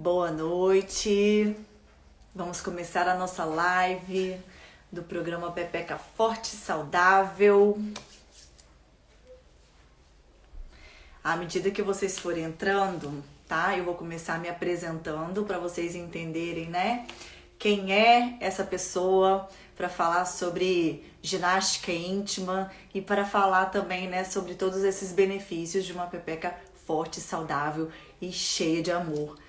Boa noite, vamos começar a nossa live do programa Pepeca Forte e Saudável. À medida que vocês forem entrando, tá? Eu vou começar me apresentando para vocês entenderem, né? Quem é essa pessoa, para falar sobre ginástica íntima e para falar também, né, sobre todos esses benefícios de uma pepeca forte, saudável e cheia de amor.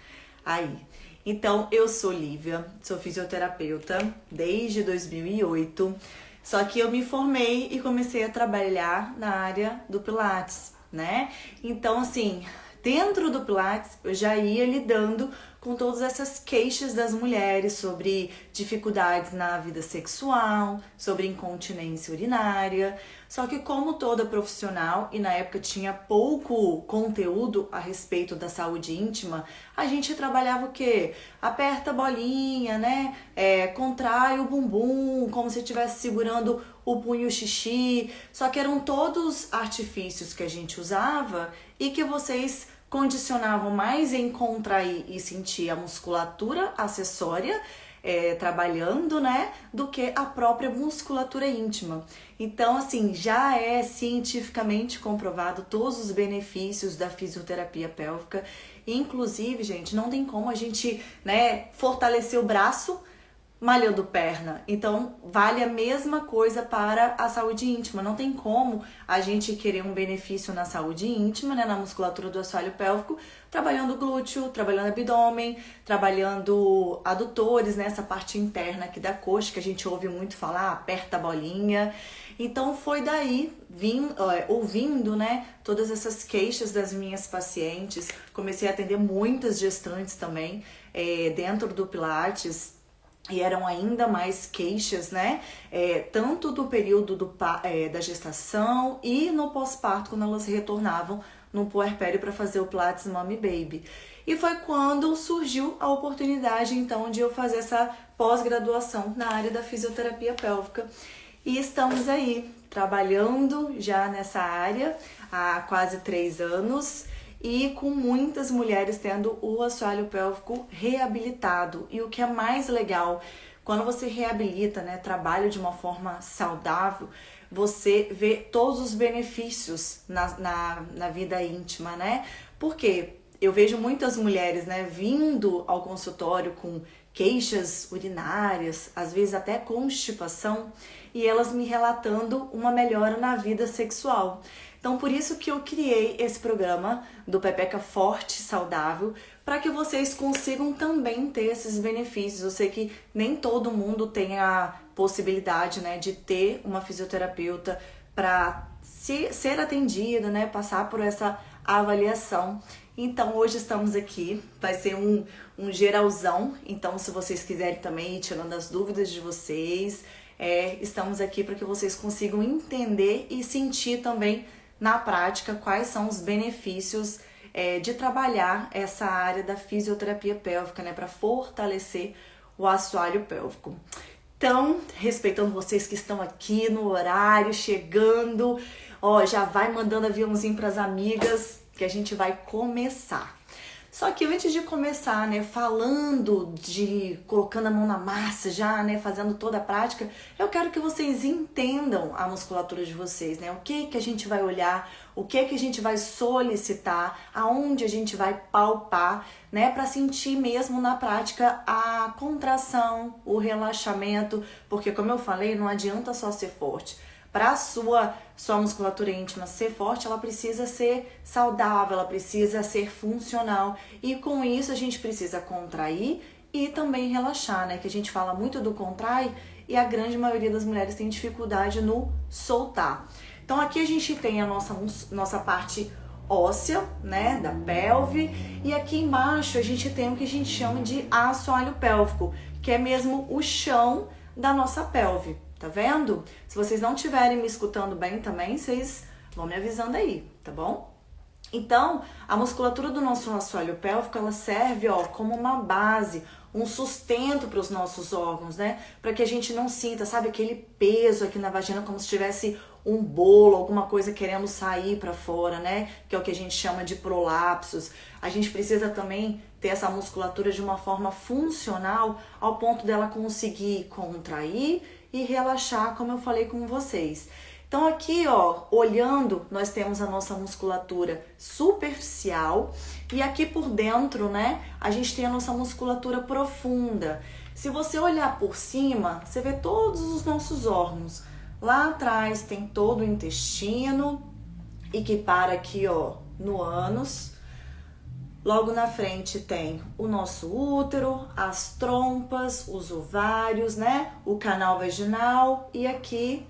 Aí, então eu sou Lívia, sou fisioterapeuta desde 2008, só que eu me formei e comecei a trabalhar na área do Pilates, né? Então, assim, dentro do Pilates eu já ia lidando com todas essas queixas das mulheres sobre dificuldades na vida sexual, sobre incontinência urinária. Só que como toda profissional, e na época tinha pouco conteúdo a respeito da saúde íntima, a gente trabalhava o quê? Aperta a bolinha, né? Contrai o bumbum, como se estivesse segurando o punho xixi. Só que eram todos artifícios que a gente usava e que vocês condicionavam mais em contrair e sentir a musculatura acessória trabalhando, né, do que a própria musculatura íntima. Então, assim, já é cientificamente comprovado todos os benefícios da fisioterapia pélvica. Inclusive, gente, não tem como a gente, né, fortalecer o braço malhando perna. Então, vale a mesma coisa para a saúde íntima. Não tem como a gente querer um benefício na saúde íntima, né, na musculatura do assoalho pélvico, trabalhando glúteo, trabalhando abdômen, trabalhando adutores, né, essa parte interna aqui da coxa, que a gente ouve muito falar, aperta a bolinha. Então, foi daí, ouvindo, né, todas essas queixas das minhas pacientes, comecei a atender muitas gestantes também, dentro do Pilates. E eram ainda mais queixas, né? Tanto do período da gestação e no pós-parto, quando elas retornavam no puerpério para fazer o Pilates Mommy Baby. E foi quando surgiu a oportunidade, então, de eu fazer essa pós-graduação na área da fisioterapia pélvica. E estamos aí, trabalhando já nessa área há quase 3 anos. E com muitas mulheres tendo o assoalho pélvico reabilitado. E o que é mais legal, quando você reabilita, né, trabalha de uma forma saudável, você vê todos os benefícios na vida íntima, né? Porque eu vejo muitas mulheres, né, vindo ao consultório com queixas urinárias, às vezes até constipação, e elas me relatando uma melhora na vida sexual. Então, por isso que eu criei esse programa do Pepeca Forte e Saudável, para que vocês consigam também ter esses benefícios. Eu sei que nem todo mundo tem a possibilidade, né, de ter uma fisioterapeuta para ser atendida, né, passar por essa avaliação. Então, hoje estamos aqui, vai ser um geralzão. Então, se vocês quiserem também ir tirando as dúvidas de vocês, estamos aqui para que vocês consigam entender e sentir também na prática quais são os benefícios de trabalhar essa área da fisioterapia pélvica, né, para fortalecer o assoalho pélvico. Então, respeitando vocês que estão aqui no horário, chegando, já vai mandando aviãozinho para as amigas que a gente vai começar. Só que antes de começar, né, colocando a mão na massa já, né, fazendo toda a prática, eu quero que vocês entendam a musculatura de vocês, né, o que a gente vai olhar, o que a gente vai solicitar, aonde a gente vai palpar, né, para sentir mesmo na prática a contração, o relaxamento, porque como eu falei, não adianta só ser forte. Para a sua musculatura íntima ser forte, ela precisa ser saudável, ela precisa ser funcional. E com isso a gente precisa contrair e também relaxar, né? Que a gente fala muito do contrai e a grande maioria das mulheres tem dificuldade no soltar. Então aqui a gente tem a nossa parte óssea, né? Da pelve. E aqui embaixo a gente tem o que a gente chama de assoalho pélvico, que é mesmo o chão da nossa pelve. Tá vendo? Se vocês não estiverem me escutando bem também, vocês vão me avisando aí, tá bom? Então, a musculatura do nosso assoalho pélvico, ela serve, como uma base, um sustento para os nossos órgãos, né? Para que a gente não sinta, sabe, aquele peso aqui na vagina como se tivesse um bolo, alguma coisa querendo sair para fora, né? Que é o que a gente chama de prolapsos. A gente precisa também ter essa musculatura de uma forma funcional ao ponto dela conseguir contrair e relaxar, como eu falei com vocês. Então aqui, ó, olhando, nós temos a nossa musculatura superficial e aqui por dentro, né, a gente tem a nossa musculatura profunda. Se você olhar por cima, você vê todos os nossos órgãos. Lá atrás tem todo o intestino e que para aqui, ó, no ânus. Logo na frente tem o nosso útero, as trompas, os ovários, né, o canal vaginal e aqui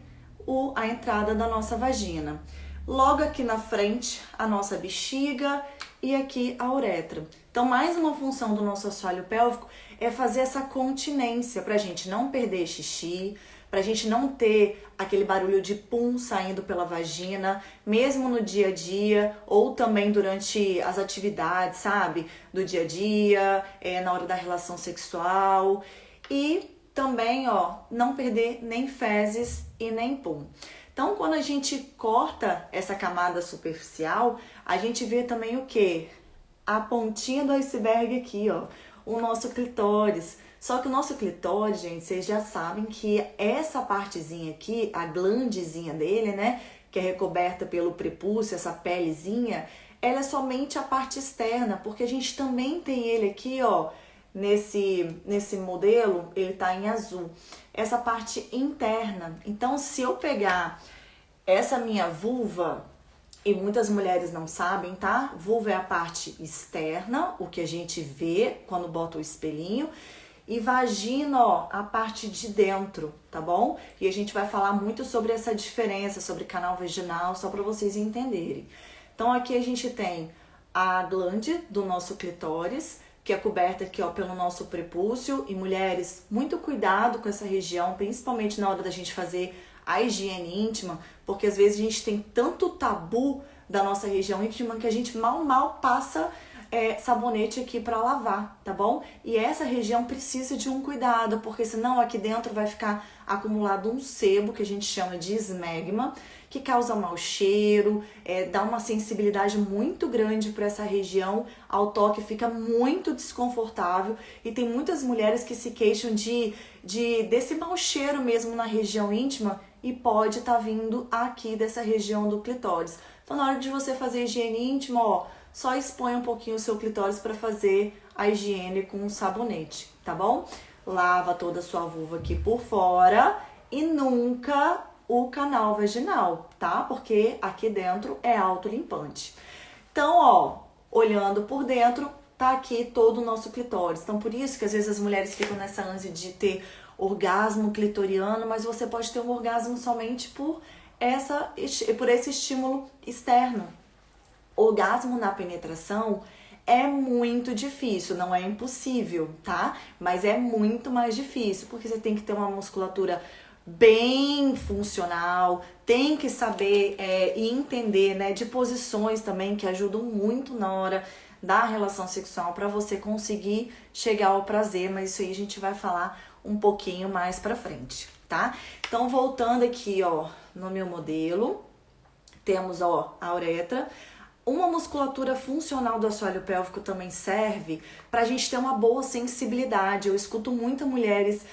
a entrada da nossa vagina. Logo aqui na frente, a nossa bexiga e aqui a uretra. Então, mais uma função do nosso assoalho pélvico é fazer essa continência para a gente não perder xixi, para a gente não ter aquele barulho de pum saindo pela vagina, mesmo no dia a dia ou também durante as atividades, sabe? Do dia a dia, na hora da relação sexual e também, ó, não perder nem fezes e nem pum. Então, quando a gente corta essa camada superficial, a gente vê também o quê? A pontinha do iceberg aqui, ó, o nosso clitóris. Só que o nosso clitóris, gente, vocês já sabem que essa partezinha aqui, a glandezinha dele, né, que é recoberta pelo prepúcio, essa pelezinha, ela é somente a parte externa, porque a gente também tem ele aqui, ó, nesse modelo, ele tá em azul. Essa parte interna. Então, se eu pegar essa minha vulva, e muitas mulheres não sabem, tá? Vulva é a parte externa, o que a gente vê quando bota o espelhinho. E vagina, ó, a parte de dentro, tá bom? E a gente vai falar muito sobre essa diferença, sobre canal vaginal, só para vocês entenderem. Então, aqui a gente tem a glande do nosso clitóris, que é coberta aqui, ó, pelo nosso prepúcio. E mulheres, muito cuidado com essa região, principalmente na hora da gente fazer a higiene íntima, porque às vezes a gente tem tanto tabu da nossa região íntima que a gente mal passa sabonete aqui para lavar, tá bom? E essa região precisa de um cuidado, porque senão aqui dentro vai ficar acumulado um sebo, que a gente chama de esmegma, que causa mau cheiro, dá uma sensibilidade muito grande para essa região, ao toque fica muito desconfortável e tem muitas mulheres que se queixam desse mau cheiro mesmo na região íntima e pode estar vindo aqui dessa região do clitóris. Então, na hora de você fazer higiene íntima, ó, só expõe um pouquinho o seu clitóris para fazer a higiene com um sabonete, tá bom? Lava toda a sua vulva aqui por fora e nunca o canal vaginal, tá? Porque aqui dentro é autolimpante. Então, ó, olhando por dentro, tá aqui todo o nosso clitóris. Então, por isso que às vezes as mulheres ficam nessa ânsia de ter orgasmo clitoriano, mas você pode ter um orgasmo somente por esse estímulo externo. Orgasmo na penetração é muito difícil, não é impossível, tá? Mas é muito mais difícil, porque você tem que ter uma musculatura bem funcional, tem que saber e entender, né, de posições também que ajudam muito na hora da relação sexual para você conseguir chegar ao prazer, mas isso aí a gente vai falar um pouquinho mais pra frente, tá? Então, voltando aqui, ó, no meu modelo, temos, ó, a uretra. Uma musculatura funcional do assoalho pélvico também serve para a gente ter uma boa sensibilidade. Eu escuto muitas mulheres,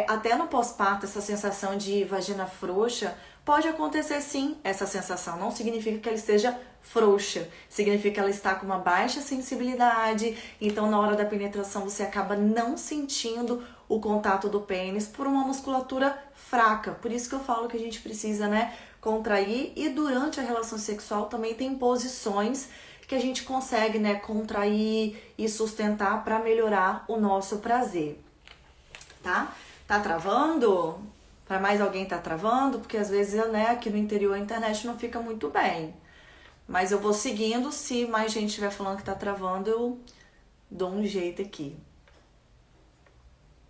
até no pós-parto, essa sensação de vagina frouxa. Pode acontecer sim essa sensação, não significa que ela esteja frouxa, significa que ela está com uma baixa sensibilidade, então na hora da penetração você acaba não sentindo o contato do pênis por uma musculatura fraca. Por isso que eu falo que a gente precisa, né, contrair, e durante a relação sexual também tem posições que a gente consegue, né, contrair e sustentar para melhorar o nosso prazer, tá? Tá travando? Para mais alguém tá travando? Porque às vezes, né, aqui no interior a internet não fica muito bem. Mas eu vou seguindo, se mais gente estiver falando que tá travando, eu dou um jeito aqui.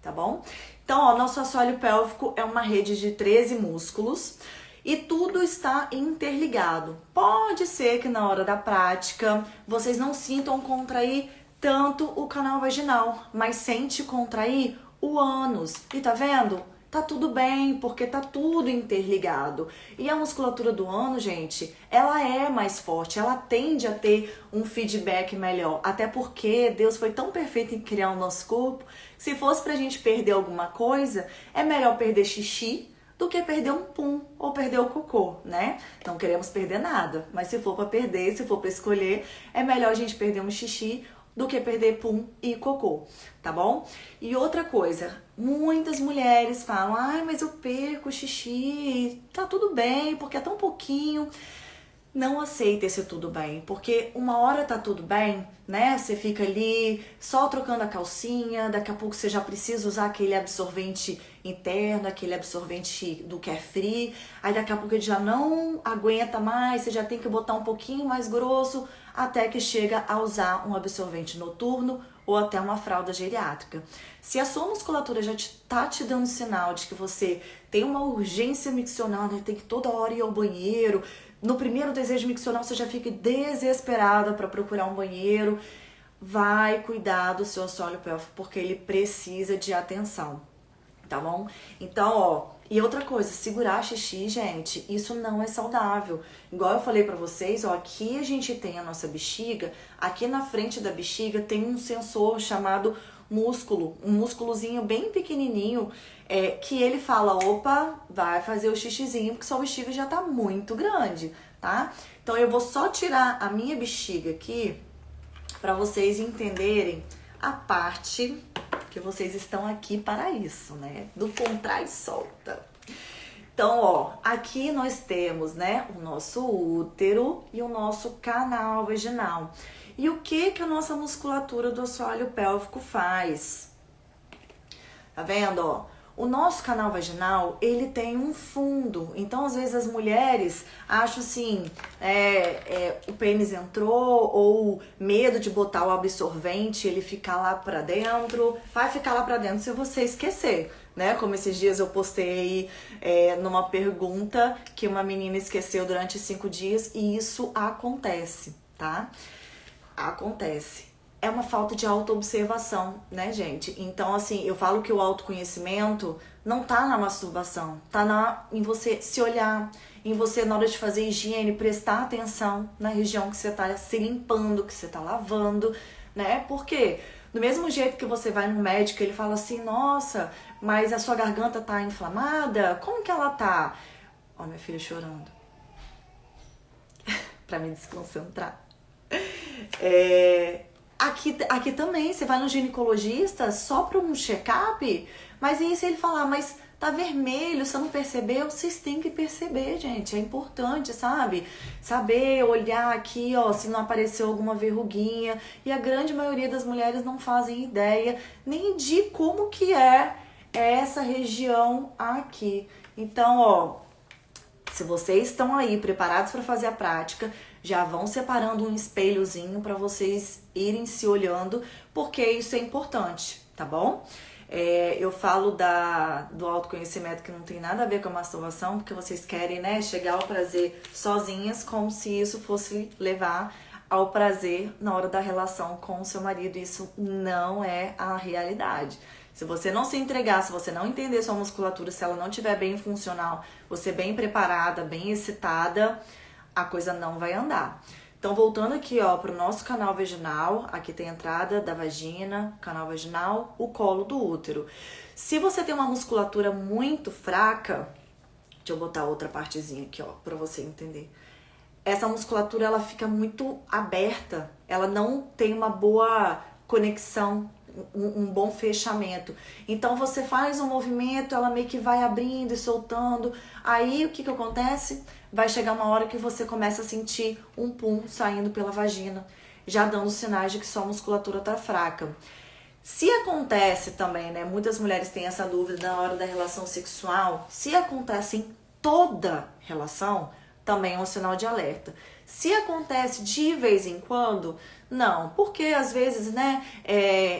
Tá bom? Então, ó, nosso assoalho pélvico é uma rede de 13 músculos. E tudo está interligado. Pode ser que na hora da prática vocês não sintam contrair tanto o canal vaginal, mas sem te contrair o ânus. E tá vendo? Tá tudo bem, porque tá tudo interligado. E a musculatura do ânus, gente, ela é mais forte, ela tende a ter um feedback melhor. Até porque Deus foi tão perfeito em criar o nosso corpo, que se fosse pra gente perder alguma coisa, é melhor perder xixi do que perder um pum ou perder o cocô, né? Não queremos perder nada, mas se for pra perder, se for pra escolher, é melhor a gente perder um xixi do que perder pum e cocô, tá bom? E outra coisa, muitas mulheres falam, ai, mas eu perco xixi, tá tudo bem, porque é tão pouquinho. Não aceita esse tudo bem, porque uma hora tá tudo bem, né? Você fica ali só trocando a calcinha, daqui a pouco você já precisa usar aquele absorvente interno, aquele absorvente do Carefree, aí daqui a pouco ele já não aguenta mais, você já tem que botar um pouquinho mais grosso, até que chega a usar um absorvente noturno ou até uma fralda geriátrica. Se a sua musculatura já tá te dando sinal de que você tem uma urgência miccional, né? Tem que toda hora ir ao banheiro, no primeiro desejo miccional você já fica desesperada para procurar um banheiro, vai cuidar do seu assoalho pélvico, porque ele precisa de atenção, tá bom? Então, ó, e outra coisa, segurar xixi, gente, isso não é saudável. Igual eu falei pra vocês, ó, aqui a gente tem a nossa bexiga, aqui na frente da bexiga tem um sensor chamado músculo, um músculozinho bem pequenininho, que ele fala, opa, vai fazer o xixizinho, porque sua bexiga já tá muito grande, tá? Então eu vou só tirar a minha bexiga aqui pra vocês entenderem a parte que vocês estão aqui para isso, né? Do contrai e solta. Então, ó, aqui nós temos, né, o nosso útero e o nosso canal vaginal. E o que a nossa musculatura do assoalho pélvico faz? Tá vendo, ó? O nosso canal vaginal, ele tem um fundo. Então, às vezes, as mulheres acham assim, o pênis entrou, ou medo de botar o absorvente, ele ficar lá pra dentro. Vai ficar lá pra dentro se você esquecer, né? Como esses dias eu postei numa pergunta que uma menina esqueceu durante 5 dias, e isso acontece, tá? Acontece. É uma falta de autoobservação, né, gente? Então, assim, eu falo que o autoconhecimento não tá na masturbação, tá em você se olhar, em você, na hora de fazer higiene, prestar atenção na região que você tá se limpando, que você tá lavando, né? Porque do mesmo jeito que você vai no médico, ele fala assim, nossa, mas a sua garganta tá inflamada? Como que ela tá? Ó, minha filha chorando. Pra me desconcentrar. Aqui também, você vai no ginecologista só para um check-up, mas aí se ele falar, mas tá vermelho, você não percebeu? Vocês têm que perceber, gente, é importante, sabe? Saber olhar aqui, ó, se não apareceu alguma verruguinha, e a grande maioria das mulheres não fazem ideia nem de como que é essa região aqui. Então, ó, se vocês estão aí preparados para fazer a prática, já vão separando um espelhozinho para vocês irem se olhando, porque isso é importante, tá bom? Eu falo do autoconhecimento que não tem nada a ver com a masturbação, porque vocês querem, né, chegar ao prazer sozinhas, como se isso fosse levar ao prazer na hora da relação com o seu marido. Isso não é a realidade. Se você não se entregar, se você não entender sua musculatura, se ela não estiver bem funcional, você bem preparada, bem excitada, a coisa não vai andar. Então, voltando aqui, ó, pro nosso canal vaginal, aqui tem a entrada da vagina, canal vaginal, o colo do útero. Se você tem uma musculatura muito fraca, deixa eu botar outra partezinha aqui, ó, pra você entender. Essa musculatura, ela fica muito aberta, ela não tem uma boa conexão, um bom fechamento. Então você faz um movimento, ela meio que vai abrindo e soltando. Aí o que acontece? Vai chegar uma hora que você começa a sentir um pum saindo pela vagina, já dando sinais de que sua musculatura tá fraca. Se acontece também, né? Muitas mulheres têm essa dúvida na hora da relação sexual. Se acontece em toda relação, também é um sinal de alerta. Se acontece de vez em quando, não, porque às vezes, né,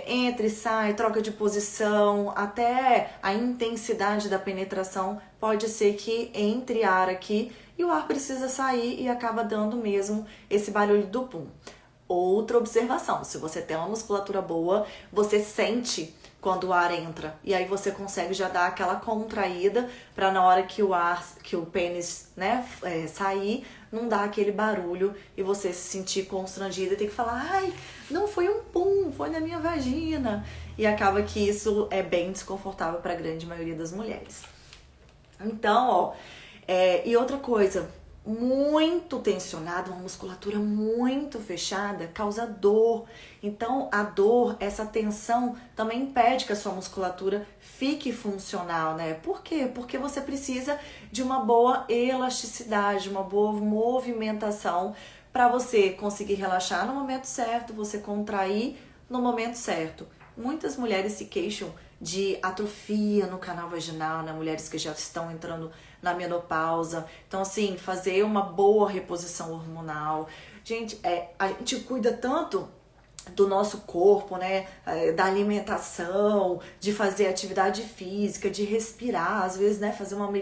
entra e sai, troca de posição, até a intensidade da penetração pode ser que entre ar aqui e o ar precisa sair e acaba dando mesmo esse barulho do pum. outra observação. Se você tem uma musculatura boa, você sente quando o ar entra. E aí você consegue já dar aquela contraída para na hora que o pênis, né, sair, não dar aquele barulho e você se sentir constrangida e ter que falar, ai, não foi um pum, foi na minha vagina. E acaba que isso é bem desconfortável para a grande maioria das mulheres. Então, ó, e outra coisa, muito tensionada, uma musculatura muito fechada, causa dor. Então, a dor, essa tensão também impede que a sua musculatura fique funcional, né? Por quê? Porque você precisa de uma boa elasticidade, uma boa movimentação para você conseguir relaxar no momento certo, você contrair no momento certo. Muitas mulheres se queixam de atrofia no canal vaginal, né? Mulheres que já estão entrando na menopausa. Então, assim, fazer uma boa reposição hormonal. Gente, a gente cuida tanto do nosso corpo, né? Da alimentação, de fazer atividade física, de respirar, às vezes, né? Fazer uma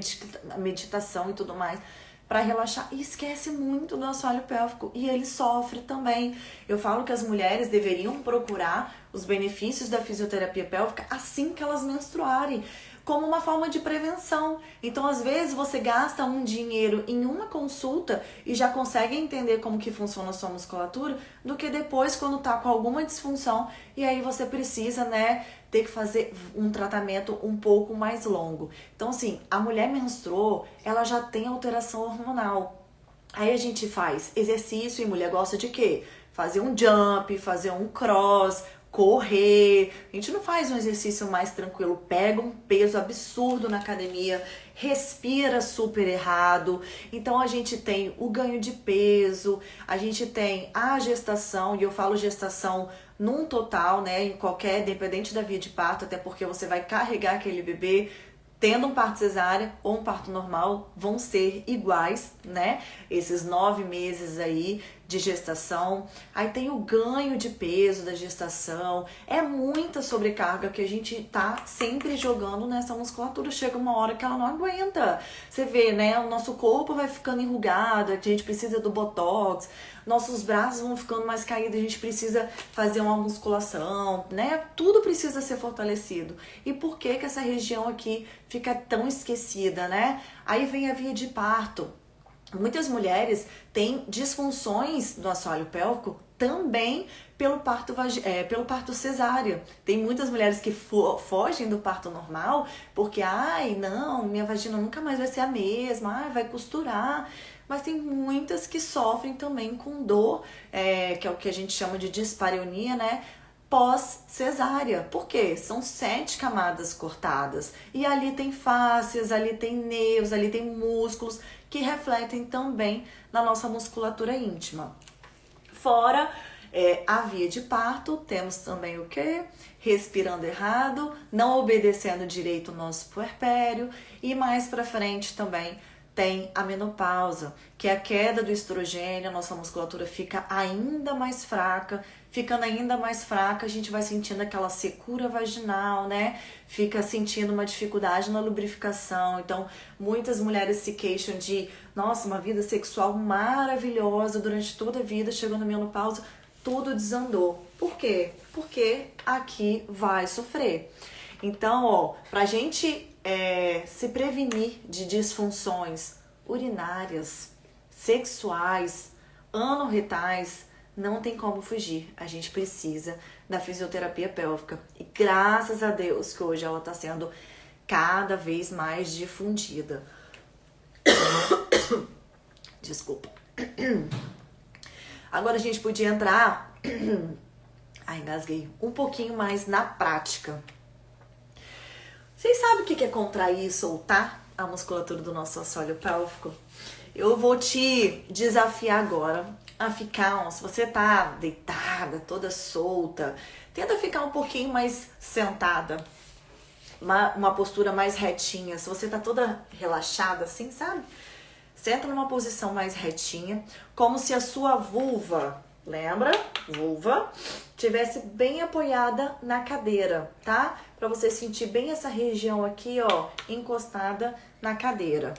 meditação e tudo mais, para relaxar, e esquece muito do assoalho pélvico e ele sofre também. Eu falo que as mulheres deveriam procurar os benefícios da fisioterapia pélvica assim que elas menstruarem, como uma forma de prevenção. Então, às vezes, você gasta um dinheiro em uma consulta e já consegue entender como que funciona a sua musculatura, do que depois, quando tá com alguma disfunção, e aí você precisa, né, ter que fazer um tratamento um pouco mais longo. Então, assim, a mulher menstruou, ela já tem alteração hormonal. Aí a gente faz exercício, e mulher gosta de quê? Fazer um jump, fazer um cross, correr. A gente não faz um exercício mais tranquilo, pega um peso absurdo na academia, respira super errado. Então a gente tem o ganho de peso, a gente tem a gestação, e eu falo gestação num total, né, em qualquer, independente da via de parto, até porque você vai carregar aquele bebê. Tendo um parto cesárea ou um parto normal, vão ser iguais, né? Esses 9 meses aí de gestação. Aí tem o ganho de peso da gestação. É muita sobrecarga que a gente tá sempre jogando nessa musculatura. Chega uma hora que ela não aguenta. Você vê, né? O nosso corpo vai ficando enrugado, a gente precisa do botox. Nossos braços vão ficando mais caídos, a gente precisa fazer uma musculação, né? Tudo precisa ser fortalecido. E por que que essa região aqui fica tão esquecida, né? Aí vem a via de parto. Muitas mulheres têm disfunções do assoalho pélvico também pelo parto cesárea. Tem muitas mulheres que fogem do parto normal porque, ai, não, minha vagina nunca mais vai ser a mesma, ai, vai costurar. Mas tem muitas que sofrem também com dor, que é o que a gente chama de dispareunia, né? Pós-cesárea. Por quê? São 7 camadas cortadas. E ali tem fáscias, ali tem nervos, ali tem músculos que refletem também na nossa musculatura íntima. Fora a via de parto, temos também o quê? Respirando errado, não obedecendo direito o nosso puerpério, e mais pra frente também tem a menopausa, que é a queda do estrogênio, a nossa musculatura fica ainda mais fraca. Ficando ainda mais fraca, a gente vai sentindo aquela secura vaginal, né? Fica sentindo uma dificuldade na lubrificação. Então, muitas mulheres se queixam de, nossa, uma vida sexual maravilhosa durante toda a vida, chegando na menopausa, tudo desandou. Por quê? Porque aqui vai sofrer. Então, ó, pra gente se prevenir de disfunções urinárias, sexuais, anorretais, não tem como fugir. A gente precisa da fisioterapia pélvica. E graças a Deus que hoje ela está sendo cada vez mais difundida. Desculpa. Agora a gente podia entrar, engasguei, um pouquinho mais na prática. Vocês sabem o que é contrair e soltar a musculatura do nosso assoalho pélvico? Eu vou te desafiar agora a ficar, se você tá deitada, toda solta, tenta ficar um pouquinho mais sentada, uma postura mais retinha. Se você tá toda relaxada assim, sabe? Senta numa posição mais retinha, como se a sua vulva, lembra? Vulva, tivesse bem apoiada na cadeira, tá? Pra você sentir bem essa região aqui, ó, encostada na cadeira.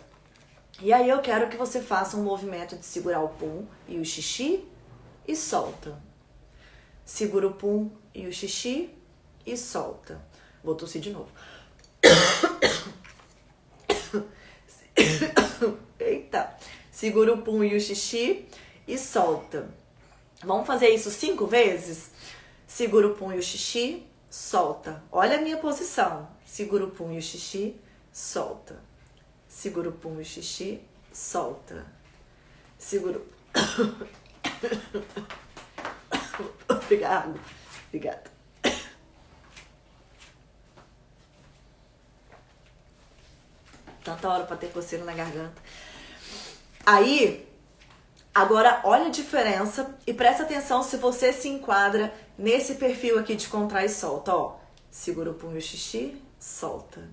E aí eu quero que você faça um movimento de segurar o pum e o xixi e solta. segura o pum e o xixi e solta. Vou tossir de novo. Eita. Segura o pum e o xixi e solta. Vamos fazer isso 5 vezes? Segura o pum e o xixi, solta. Olha a minha posição. Segura o pum e o xixi, solta. Segura o pum e o xixi, solta. Segura o... Obrigada. Tanta hora pra ter coceira na garganta. Aí, agora olha a diferença e presta atenção se você se enquadra nesse perfil aqui de contrai e solta, ó. Segura o punho e o xixi, solta.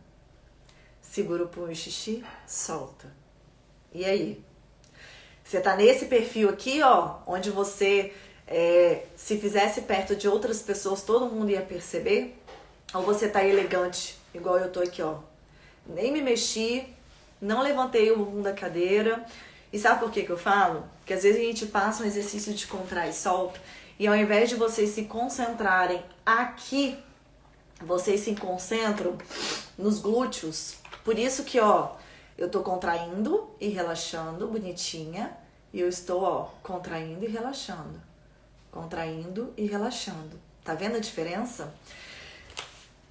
Segura o punho e o xixi, solta. E aí? Você tá nesse perfil aqui, ó, onde você, se fizesse perto de outras pessoas, todo mundo ia perceber? Ou você tá elegante, igual eu tô aqui, ó. Nem me mexi, não levantei o bumbum da cadeira. E sabe por que eu falo? Porque às vezes a gente passa um exercício de contrai e solta e ao invés de vocês se concentrarem aqui, vocês se concentram nos glúteos. Por isso que, ó, eu tô contraindo e relaxando, bonitinha. E eu estou, ó, contraindo e relaxando. Contraindo e relaxando. Tá vendo a diferença?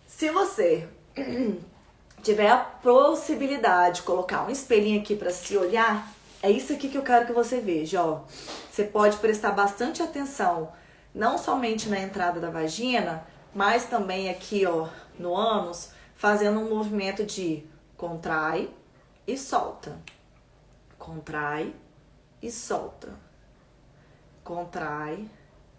Se você tiver a possibilidade de colocar um espelhinho aqui pra se olhar, é isso aqui que eu quero que você veja, ó. Você pode prestar bastante atenção, não somente na entrada da vagina, mas também aqui, ó, no ânus, fazendo um movimento de contrai e solta. Contrai e solta. Contrai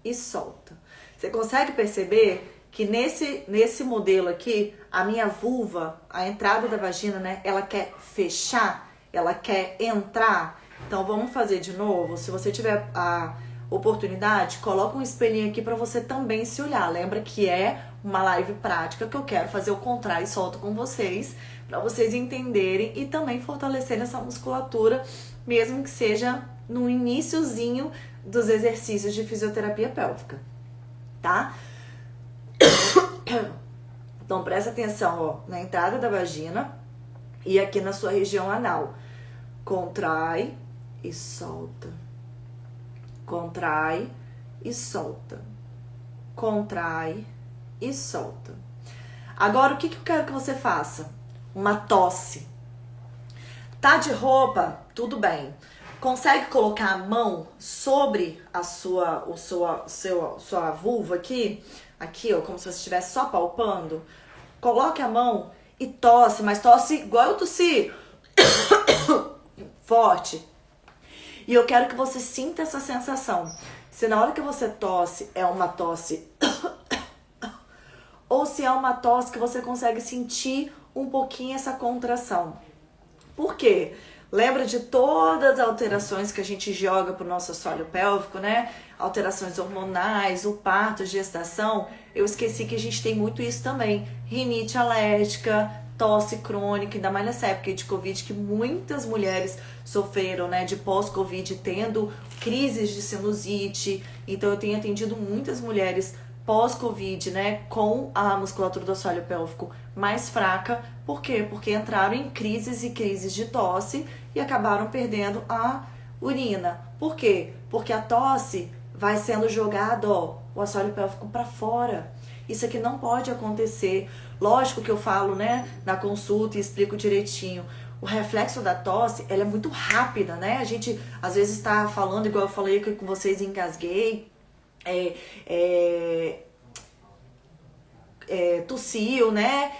e solta. Você consegue perceber que nesse modelo aqui, a minha vulva, a entrada da vagina, né, ela quer fechar, ela quer entrar. Então vamos fazer de novo. Se você tiver a oportunidade, coloca um espelhinho aqui para você também se olhar. Lembra que é uma live prática que eu quero fazer o contrai e solta com vocês, para vocês entenderem e também fortalecerem essa musculatura, mesmo que seja no iniciozinho dos exercícios de fisioterapia pélvica, tá? Então presta atenção, ó, na entrada da vagina e aqui na sua região anal. Contrai e solta. Contrai e solta. Contrai e solta. Agora, o que eu quero que você faça? Uma tosse. Tá de roupa? Tudo bem. Consegue colocar a mão sobre a sua vulva aqui? Aqui, ó, como se você estivesse só palpando. Coloque a mão e tosse, mas tosse igual eu tossi. Forte. E eu quero que você sinta essa sensação. Se na hora que você tosse é uma tosse ou se é uma tosse que você consegue sentir um pouquinho essa contração. Por quê? Lembra de todas as alterações que a gente joga pro nosso assoalho pélvico, né? Alterações hormonais, o parto, gestação. Eu esqueci que a gente tem muito isso também. Rinite alérgica, tosse crônica, ainda mais nessa época de Covid, que muitas mulheres sofreram, né, de pós-Covid, tendo crises de sinusite. Então eu tenho atendido muitas mulheres pós-Covid, né, com a musculatura do assoalho pélvico mais fraca. Por quê? Porque entraram em crises e crises de tosse e acabaram perdendo a urina. Por quê? Porque a tosse vai sendo jogada, ó, o assoalho pélvico para fora. Isso aqui não pode acontecer. Lógico que eu falo, né, na consulta e explico direitinho. O reflexo da tosse, ela é muito rápida, né? A gente, às vezes, está falando, igual eu falei aqui com vocês, engasguei, tossiu, né?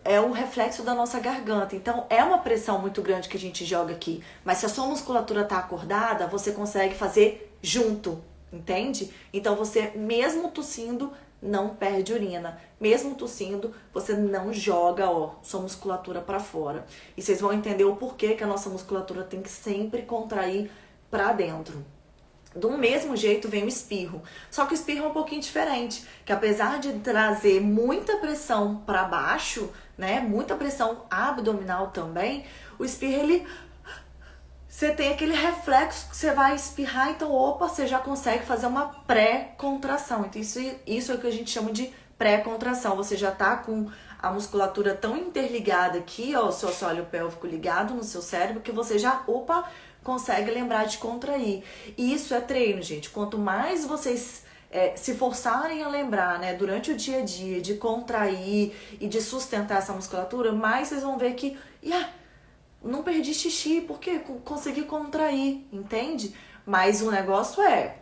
É um reflexo da nossa garganta. Então, é uma pressão muito grande que a gente joga aqui. Mas se a sua musculatura tá acordada, você consegue fazer junto, entende? Então, você, mesmo tossindo, não perde urina. Mesmo tossindo, você não joga, ó, sua musculatura para fora. E vocês vão entender o porquê que a nossa musculatura tem que sempre contrair para dentro. Do mesmo jeito vem o espirro. Só que o espirro é um pouquinho diferente. Que apesar de trazer muita pressão para baixo, né? Muita pressão abdominal também, o espirro, ele você tem aquele reflexo que você vai espirrar, então, opa, você já consegue fazer uma pré-contração. Então, isso é o que a gente chama de pré-contração. Você já tá com a musculatura tão interligada aqui, ó, o seu assoalho pélvico ligado no seu cérebro, que você já, opa, consegue lembrar de contrair. E isso é treino, gente. Quanto mais vocês se forçarem a lembrar, né, durante o dia a dia, de contrair e de sustentar essa musculatura, mais vocês vão ver que, não perdi xixi, porque consegui contrair, entende? Mas o negócio é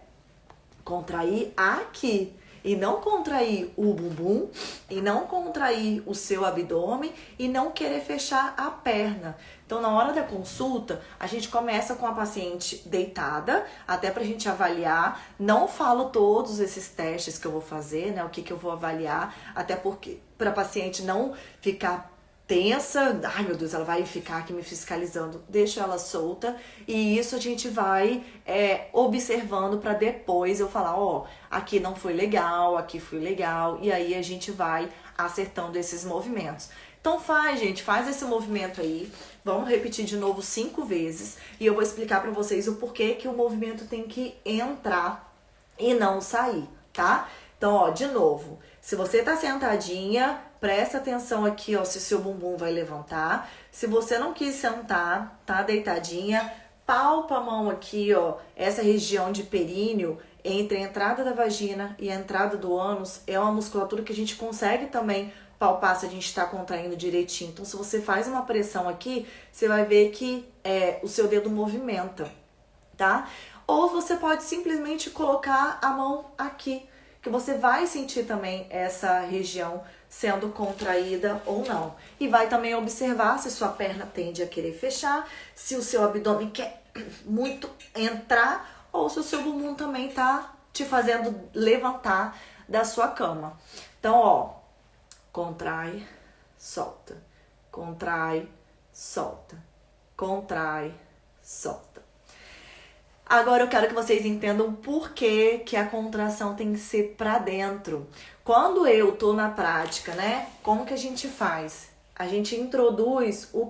contrair aqui. E não contrair o bumbum, e não contrair o seu abdômen, e não querer fechar a perna. Então, na hora da consulta, a gente começa com a paciente deitada, até pra gente avaliar. Não falo todos esses testes que eu vou fazer, né? O que eu vou avaliar, até porque pra paciente não ficar tensa, ai meu Deus, ela vai ficar aqui me fiscalizando, deixa ela solta, e isso a gente vai observando para depois eu falar, ó, aqui não foi legal, aqui foi legal, e aí a gente vai acertando esses movimentos. Então gente, faz esse movimento aí, vamos repetir de novo 5 vezes, e eu vou explicar para vocês o porquê que o movimento tem que entrar e não sair, tá? Então, ó, de novo, se você tá sentadinha, presta atenção aqui, ó, se o seu bumbum vai levantar. Se você não quis sentar, tá deitadinha, palpa a mão aqui, ó, essa região de períneo, entre a entrada da vagina e a entrada do ânus, é uma musculatura que a gente consegue também palpar se a gente tá contraindo direitinho. Então, se você faz uma pressão aqui, você vai ver que o seu dedo movimenta, tá? Ou você pode simplesmente colocar a mão aqui, que você vai sentir também essa região sendo contraída ou não. E vai também observar se sua perna tende a querer fechar, se o seu abdômen quer muito entrar, ou se o seu bumbum também tá te fazendo levantar da sua cama. Então, ó, contrai, solta, contrai, solta, contrai, solta. Agora eu quero que vocês entendam por que a contração tem que ser pra dentro. Quando eu tô na prática, né? Como que a gente faz? A gente introduz o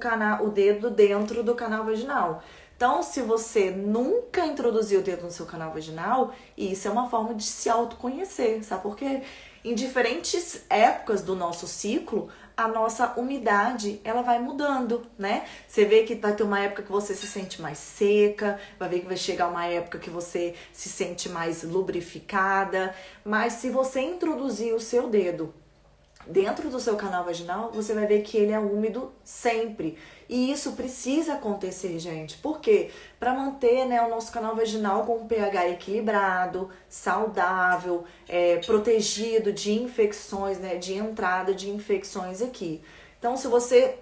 dedo dentro do canal vaginal. Então, se você nunca introduziu o dedo no seu canal vaginal, isso é uma forma de se autoconhecer, sabe por quê? Em diferentes épocas do nosso ciclo, a nossa umidade, ela vai mudando, né? Você vê que vai ter uma época que você se sente mais seca, vai ver que vai chegar uma época que você se sente mais lubrificada, mas se você introduzir o seu dedo dentro do seu canal vaginal, você vai ver que ele é úmido sempre. E isso precisa acontecer, gente. Por quê? Para manter, né, o nosso canal vaginal com um pH equilibrado, saudável, protegido de infecções, né, de entrada de infecções aqui. Então, se você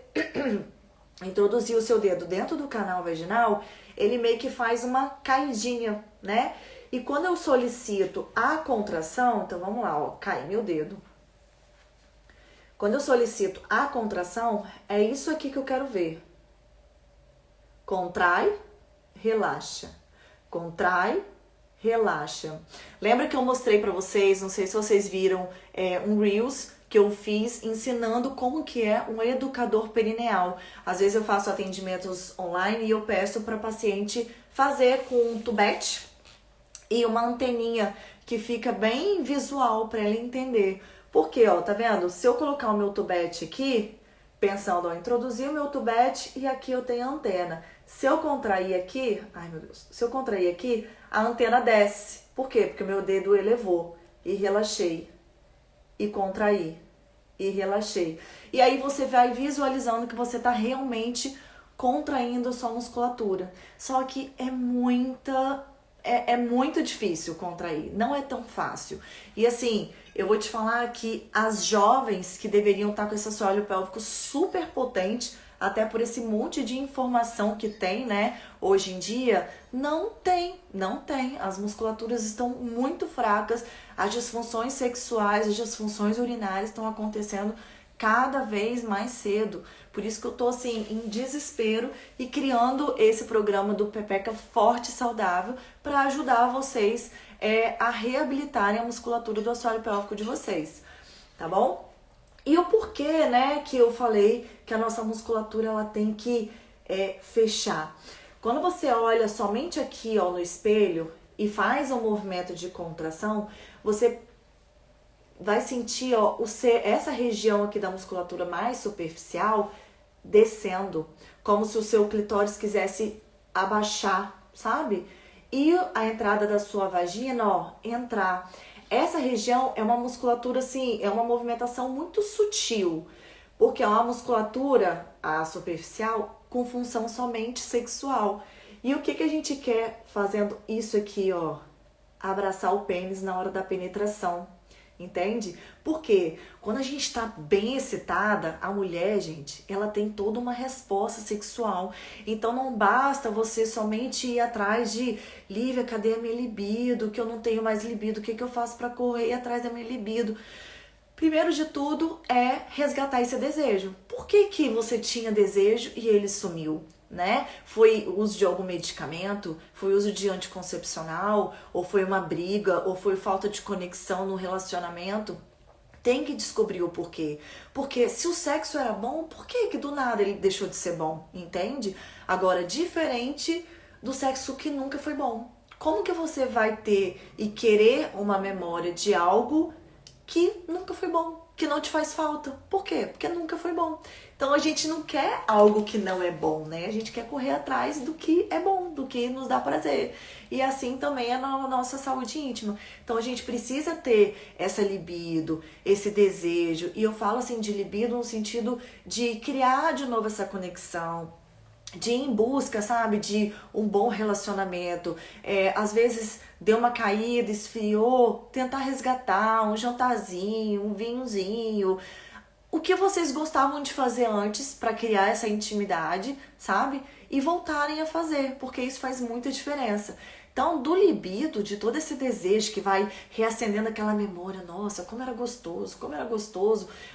introduzir o seu dedo dentro do canal vaginal, ele meio que faz uma caidinha, né? E quando eu solicito a contração, então vamos lá, ó, cai meu dedo. Quando eu solicito a contração, é isso aqui que eu quero ver. Contrai, relaxa. Contrai, relaxa. Lembra que eu mostrei pra vocês, não sei se vocês viram, um Reels que eu fiz ensinando como que é um educador perineal. Às vezes eu faço atendimentos online e eu peço para paciente fazer com um tubete e uma anteninha que fica bem visual para ela entender. Porque, ó, tá vendo? Se eu colocar o meu tubete aqui, pensando, ó, introduzir o meu tubete e aqui eu tenho a antena. Se eu contrair aqui, ai meu Deus, se eu contrair aqui, a antena desce. Por quê? Porque o meu dedo elevou e relaxei e contraí e relaxei. E aí você vai visualizando que você tá realmente contraindo a sua musculatura. Só que é muito difícil contrair, não é tão fácil. E assim, eu vou te falar que as jovens que deveriam estar com esse assoalho pélvico super potente, até por esse monte de informação que tem, né, hoje em dia, não tem. As musculaturas estão muito fracas, as disfunções sexuais, as disfunções urinárias estão acontecendo cada vez mais cedo. Por isso que eu tô assim em desespero e criando esse programa do Pepeca Forte e Saudável para ajudar vocês a reabilitarem a musculatura do assoalho pélvico de vocês, tá bom? E o porquê, né, que eu falei que a nossa musculatura ela tem que fechar. Quando você olha somente aqui, ó, no espelho e faz um movimento de contração, você vai sentir, ó, essa região aqui da musculatura mais superficial descendo, como se o seu clitóris quisesse abaixar, sabe? E a entrada da sua vagina, ó, entrar. Essa região é uma musculatura, assim, é uma movimentação muito sutil, porque é uma musculatura, a superficial, com função somente sexual. E o que a gente quer fazendo isso aqui, ó? Abraçar o pênis na hora da penetração. Entende? Porque quando a gente tá bem excitada, a mulher, gente, ela tem toda uma resposta sexual. Então não basta você somente ir atrás de Lívia, cadê a minha libido? Que eu não tenho mais libido, o que eu faço para correr atrás da minha libido? Primeiro de tudo é resgatar esse desejo. Por que você tinha desejo e ele sumiu? Né? Foi uso de algum medicamento? Foi uso de anticoncepcional? Ou foi uma briga? Ou foi falta de conexão no relacionamento? Tem que descobrir o porquê. Porque se o sexo era bom, por que do nada ele deixou de ser bom? Entende? Agora, diferente do sexo que nunca foi bom. Como que você vai ter e querer uma memória de algo que nunca foi bom, que não te faz falta? Por quê? Porque nunca foi bom. Então a gente não quer algo que não é bom, né? A gente quer correr atrás do que é bom, do que nos dá prazer. E assim também é na nossa saúde íntima. Então a gente precisa ter essa libido, esse desejo. E eu falo assim de libido no sentido de criar de novo essa conexão, de ir em busca, sabe, de um bom relacionamento. Às vezes deu uma caída, esfriou, tentar resgatar um jantarzinho, um vinhozinho. O que vocês gostavam de fazer antes para criar essa intimidade, sabe? E voltarem a fazer, porque isso faz muita diferença. Então, do libido, de todo esse desejo que vai reacendendo aquela memória, nossa, como era gostoso,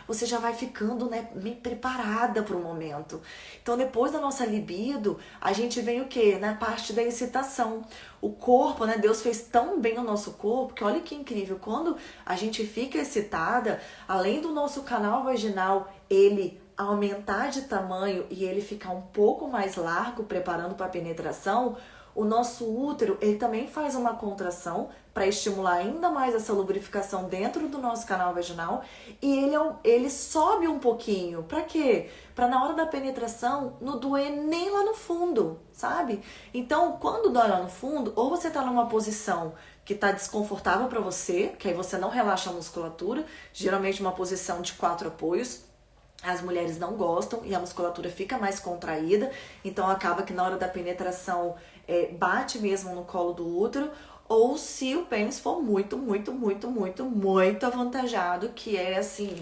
você já vai ficando, né, bem preparada para o momento. Então, depois da nossa libido, a gente vem o quê? Na parte da excitação. O corpo, né, Deus fez tão bem o nosso corpo, que olha que incrível, quando a gente fica excitada, além do nosso canal vaginal, ele aumentar de tamanho e ele ficar um pouco mais largo, preparando para a penetração, o nosso útero, ele também faz uma contração para estimular ainda mais essa lubrificação dentro do nosso canal vaginal e ele sobe um pouquinho. Para quê? Para na hora da penetração não doer nem lá no fundo, sabe? Então, quando dói lá no fundo, ou você tá numa posição que tá desconfortável para você, que aí você não relaxa a musculatura, geralmente uma posição de 4 apoios, as mulheres não gostam e a musculatura fica mais contraída, então acaba que na hora da penetração bate mesmo no colo do útero, ou se o pênis for muito avantajado, que é assim,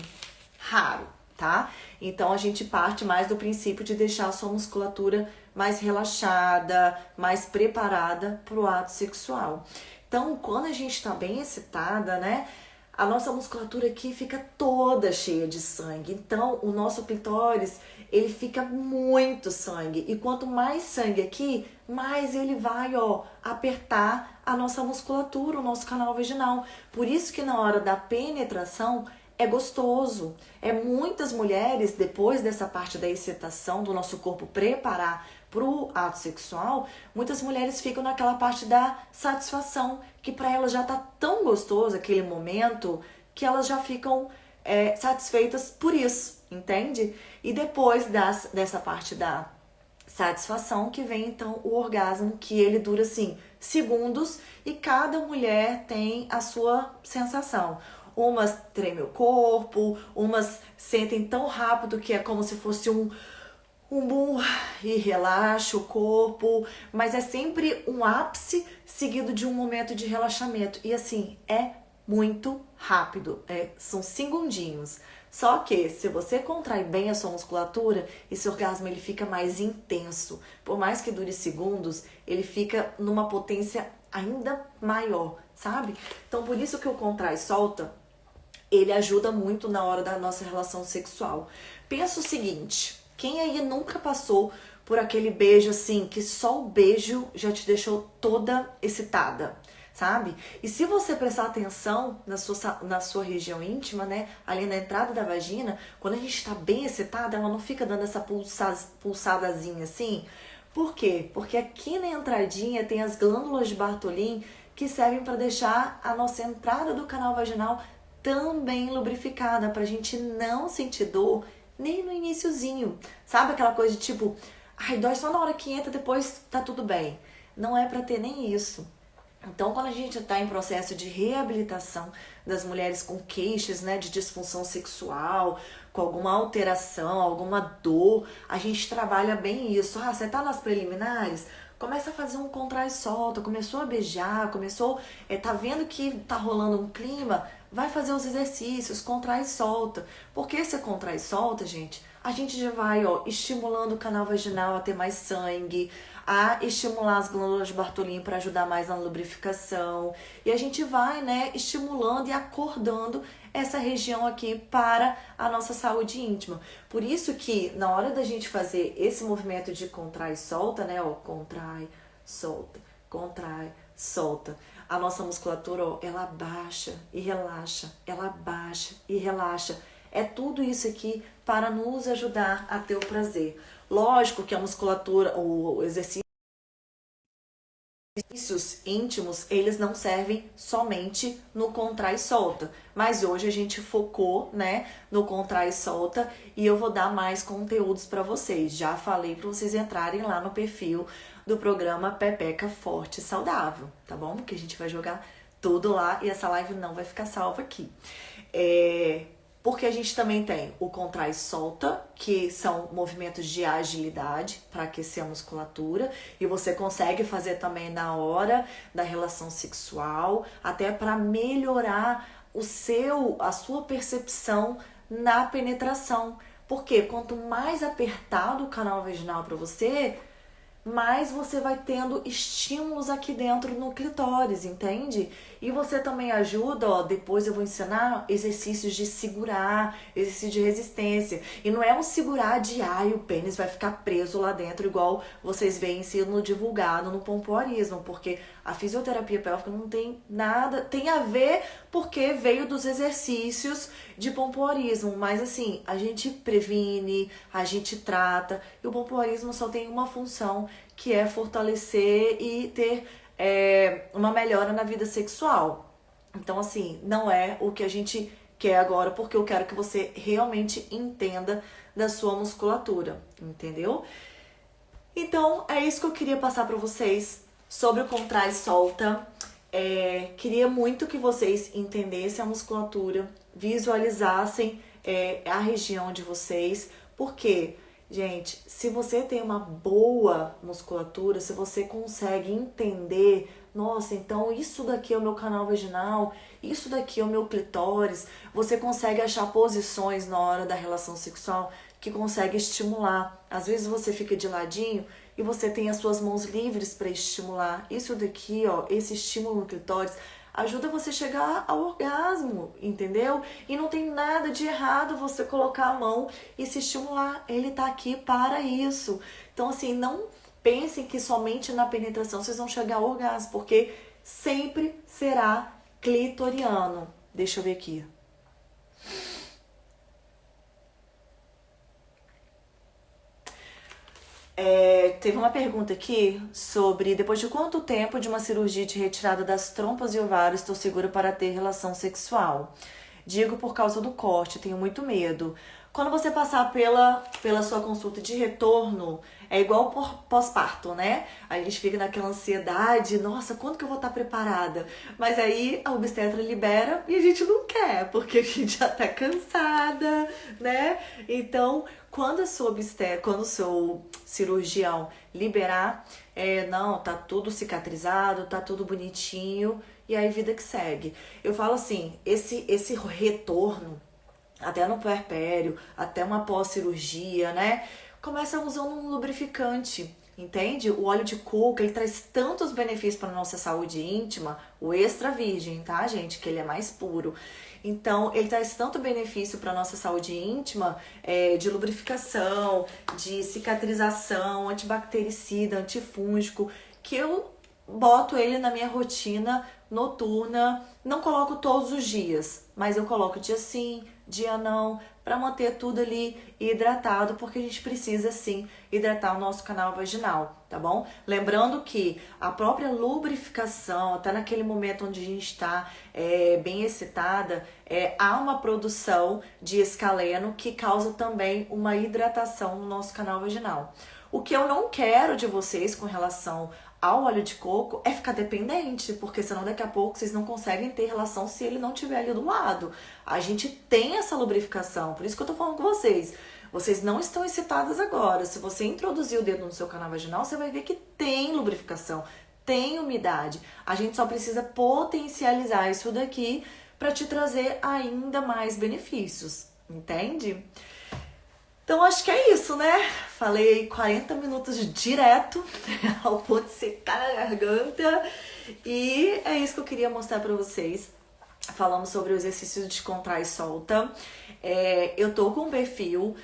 raro, tá? Então a gente parte mais do princípio de deixar a sua musculatura mais relaxada, mais preparada para o ato sexual. Então, quando a gente tá bem excitada, né? A nossa musculatura aqui fica toda cheia de sangue. Então, o nosso clitóris, ele fica muito sangue. E quanto mais sangue aqui, mais ele vai, ó, apertar a nossa musculatura, o nosso canal vaginal. Por isso que na hora da penetração é gostoso. Muitas mulheres, depois dessa parte da excitação do nosso corpo preparar para o ato sexual, muitas mulheres ficam naquela parte da satisfação, que para elas já tá tão gostoso aquele momento, que elas já ficam satisfeitas por isso, entende? E depois dessa parte da satisfação que vem então o orgasmo, que ele dura assim segundos e cada mulher tem a sua sensação. Umas tremem o corpo, umas sentem tão rápido que é como se fosse um boom e relaxa o corpo, mas é sempre um ápice seguido de um momento de relaxamento. E assim, é muito rápido, são segundinhos. Só que se você contrai bem a sua musculatura, esse orgasmo ele fica mais intenso. Por mais que dure segundos, ele fica numa potência ainda maior, sabe? Então por isso que o contrai e solta, ele ajuda muito na hora da nossa relação sexual. Pensa o seguinte, quem aí nunca passou por aquele beijo assim, que só o beijo já te deixou toda excitada, sabe? E se você prestar atenção na sua região íntima, né, ali na entrada da vagina, quando a gente tá bem excitada, ela não fica dando essa pulsadazinha assim, Por quê? Porque aqui na entradinha tem as glândulas de Bartholin que servem para deixar a nossa entrada do canal vaginal também lubrificada, pra gente não sentir dor nem no iniciozinho. Sabe aquela coisa de tipo, ai, dói só na hora que entra, depois tá tudo bem. Não é pra ter nem isso. Então, quando a gente está em processo de reabilitação das mulheres com queixas, né, de disfunção sexual, com alguma alteração, alguma dor, a gente trabalha bem isso. Ah, você tá nas preliminares? Começa a fazer um contrai e solta, começou a beijar, começou, tá vendo que tá rolando um clima, vai fazer os exercícios, contrai e solta. Porque esse contrai e solta, gente, a gente já vai, estimulando o canal vaginal a ter mais sangue, a estimular as glândulas de Bartholin para ajudar mais na lubrificação. E a gente vai, né, estimulando e acordando essa região aqui para a nossa saúde íntima. Por isso que na hora da gente fazer esse movimento de contrai e solta, né, contrai, solta, a nossa musculatura, ela baixa e relaxa, ela baixa e relaxa. É tudo isso aqui para nos ajudar a ter o prazer. Lógico que a musculatura, o exercícios íntimos, eles não servem somente no contrai e solta. Mas hoje a gente focou, né, no contrai e solta e eu vou dar mais conteúdos para vocês. Já falei para vocês entrarem lá no perfil do programa Pepeca Forte e Saudável, tá bom? Porque a gente vai jogar tudo lá e essa live não vai ficar salva aqui. Porque a gente também tem o contrai e solta, que são movimentos de agilidade para aquecer a musculatura. E você consegue fazer também na hora da relação sexual, até para melhorar a sua percepção na penetração. Porque quanto mais apertado o canal vaginal para você, mais você vai tendo estímulos aqui dentro no clitóris, entende? E você também ajuda, depois eu vou ensinar exercícios de segurar, exercício de resistência. E não é um segurar de, o pênis vai ficar preso lá dentro, igual vocês veem sendo divulgado no pompoarismo, porque a fisioterapia pélvica não tem nada, tem a ver porque veio dos exercícios de pompoarismo, mas assim, a gente previne, a gente trata, e o pompoarismo só tem uma função, que é fortalecer e ter uma melhora na vida sexual. Então, assim, não é o que a gente quer agora, porque eu quero que você realmente entenda da sua musculatura, entendeu? Então, é isso que eu queria passar para vocês sobre o contrai e solta. Queria muito que vocês entendessem a musculatura, visualizassem a região de vocês, porque, gente, se você tem uma boa musculatura, se você consegue entender, nossa, então isso daqui é o meu canal vaginal, isso daqui é o meu clitóris, você consegue achar posições na hora da relação sexual que consegue estimular. Às vezes você fica de ladinho e você tem as suas mãos livres para estimular. Isso daqui, esse estímulo no clitóris, ajuda você a chegar ao orgasmo, entendeu? E não tem nada de errado você colocar a mão e se estimular. Ele tá aqui para isso. Então, assim, não pensem que somente na penetração vocês vão chegar ao orgasmo, porque sempre será clitoriano. Deixa eu ver aqui. Teve uma pergunta aqui sobre depois de quanto tempo de uma cirurgia de retirada das trompas e ovários estou segura para ter relação sexual? Digo por causa do corte, tenho muito medo. Quando você passar pela sua consulta de retorno, é igual pós-parto, né? A gente fica naquela ansiedade, nossa, quando que eu vou estar preparada? Mas aí a obstetra libera e a gente não quer, porque a gente já tá cansada, né? Então, quando o seu cirurgião liberar, não, tá tudo cicatrizado, tá tudo bonitinho, e aí vida que segue. Eu falo assim, esse retorno, até no puerpério, até uma pós-cirurgia, né? Começa usando um lubrificante, entende? O óleo de coco, ele traz tantos benefícios para nossa saúde íntima, o extra virgem, tá, gente? Que ele é mais puro. Então, ele traz tanto benefício para nossa saúde íntima, de lubrificação, de cicatrização, antibactericida, antifúngico, que eu boto ele na minha rotina noturna. Não coloco todos os dias, mas eu coloco dia sim, dia não, para manter tudo ali hidratado, porque a gente precisa sim hidratar o nosso canal vaginal, tá bom? Lembrando que a própria lubrificação, até naquele momento onde a gente está bem excitada, há uma produção de escaleno que causa também uma hidratação no nosso canal vaginal. O que eu não quero de vocês com relação ao óleo de coco é ficar dependente, porque senão daqui a pouco vocês não conseguem ter relação se ele não estiver ali do lado. A gente tem essa lubrificação, por isso que eu tô falando com vocês. Vocês não estão excitadas agora. Se você introduzir o dedo no seu canal vaginal, você vai ver que tem lubrificação, tem umidade. A gente só precisa potencializar isso daqui para te trazer ainda mais benefícios, entende? Então, acho que é isso, né? Falei 40 minutos direto, ao ponto de secar a garganta. E é isso que eu queria mostrar pra vocês. Falamos sobre o exercício de contrai e solta. Eu tô com um perfil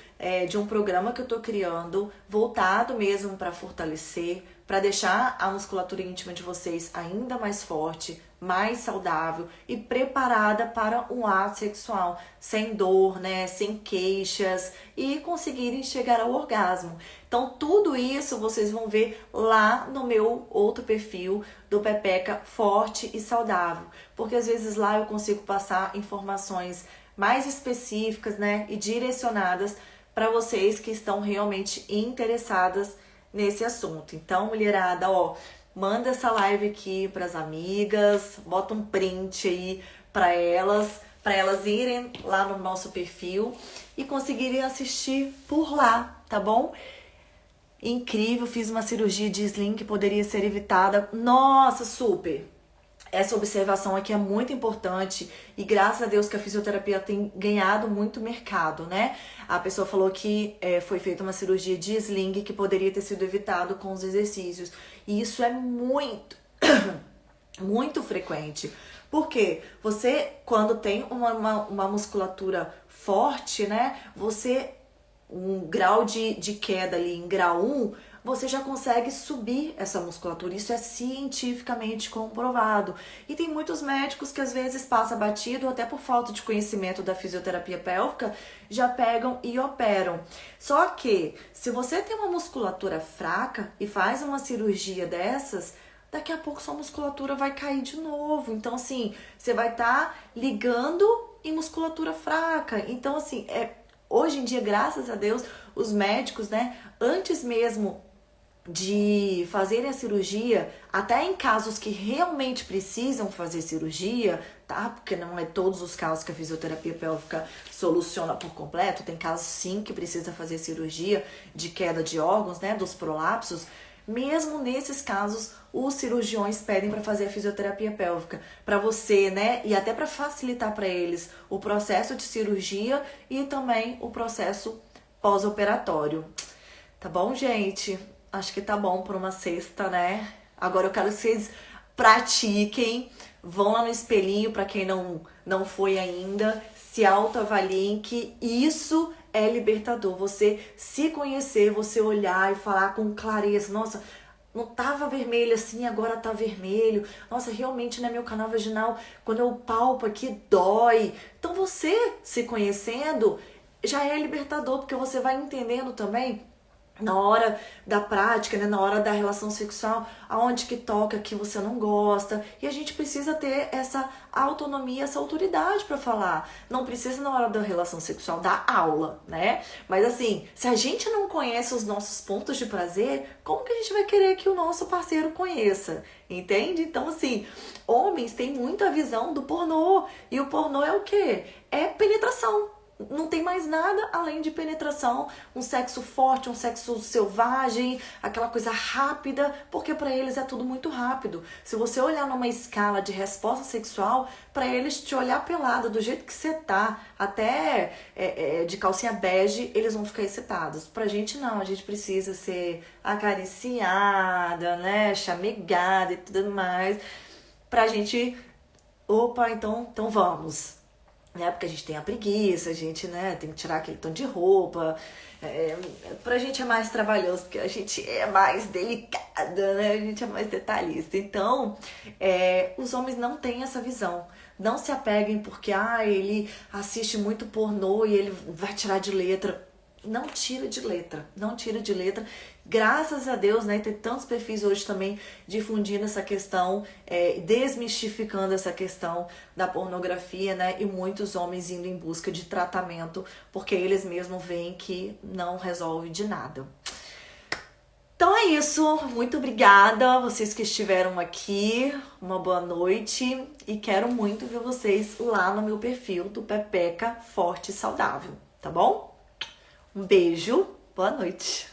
de um programa que eu tô criando, voltado mesmo para fortalecer, para deixar a musculatura íntima de vocês ainda mais forte, mais saudável e preparada para um ato sexual, sem dor, né, sem queixas e conseguirem chegar ao orgasmo. Então tudo isso vocês vão ver lá no meu outro perfil do Pepeca Forte e Saudável, porque às vezes lá eu consigo passar informações mais específicas, né, e direcionadas para vocês que estão realmente interessadas nesse assunto. Então, mulherada, ó, manda essa live aqui pras amigas, bota um print aí para elas irem lá no nosso perfil e conseguirem assistir por lá, tá bom? Incrível, fiz uma cirurgia de sling que poderia ser evitada. Nossa, super! Essa observação aqui é muito importante e graças a Deus que a fisioterapia tem ganhado muito mercado, né? A pessoa falou que foi feita uma cirurgia de sling que poderia ter sido evitado com os exercícios. E isso é muito, muito frequente. Porque você, quando tem uma musculatura forte, né? Um grau de queda ali em grau 1, você já consegue subir essa musculatura. Isso é cientificamente comprovado. E tem muitos médicos que às vezes passa batido, até por falta de conhecimento da fisioterapia pélvica, já pegam e operam. Só que, se você tem uma musculatura fraca e faz uma cirurgia dessas, daqui a pouco sua musculatura vai cair de novo. Então, assim, você vai estar ligando em musculatura fraca. Então, assim, hoje em dia, graças a Deus, os médicos, né, antes mesmo de fazerem a cirurgia, até em casos que realmente precisam fazer cirurgia, tá? Porque não é todos os casos que a fisioterapia pélvica soluciona por completo, tem casos sim que precisa fazer cirurgia de queda de órgãos, né, dos prolapsos. Mesmo nesses casos, os cirurgiões pedem para fazer a fisioterapia pélvica, para você, né, e até para facilitar para eles o processo de cirurgia e também o processo pós-operatório. Tá bom, gente? Acho que tá bom por uma sexta, né? Agora eu quero que vocês pratiquem, vão lá no espelhinho para quem não foi ainda, se autoavaliem, que isso é libertador. Você se conhecer, você olhar e falar com clareza. Nossa, não tava vermelho assim, agora tá vermelho. Nossa, realmente, né, meu canal vaginal, quando eu palpo aqui, dói. Então você se conhecendo já é libertador, porque você vai entendendo também na hora da prática, né, na hora da relação sexual, aonde que toca que você não gosta. E a gente precisa ter essa autonomia, essa autoridade para falar. Não precisa na hora da relação sexual dar aula, né? Mas assim, se a gente não conhece os nossos pontos de prazer, como que a gente vai querer que o nosso parceiro conheça? Entende? Então assim, homens têm muito a visão do pornô. E o pornô é o quê? É penetração. Não tem mais nada além de penetração, um sexo forte, um sexo selvagem, aquela coisa rápida, porque para eles é tudo muito rápido. Se você olhar numa escala de resposta sexual, para eles te olhar pelada do jeito que você tá, até de calcinha bege, eles vão ficar excitados. Pra gente não, a gente precisa ser acariciada, né, chamegada e tudo mais, pra gente, opa, então vamos. né? Porque a gente tem a preguiça, a gente, né, tem que tirar aquele tanto de roupa. Pra gente é mais trabalhoso, porque a gente é mais delicada, né? A gente é mais detalhista. Então, os homens não têm essa visão. Não se apeguem porque, ele assiste muito pornô e ele vai tirar de letra. Não tira de letra, não tira de letra. Graças a Deus, né, tem tantos perfis hoje também difundindo essa questão, desmistificando essa questão da pornografia, né, e muitos homens indo em busca de tratamento, porque eles mesmos veem que não resolve de nada. Então é isso, muito obrigada vocês que estiveram aqui, uma boa noite e quero muito ver vocês lá no meu perfil do Pepeca Forte e Saudável, tá bom? Um beijo, boa noite.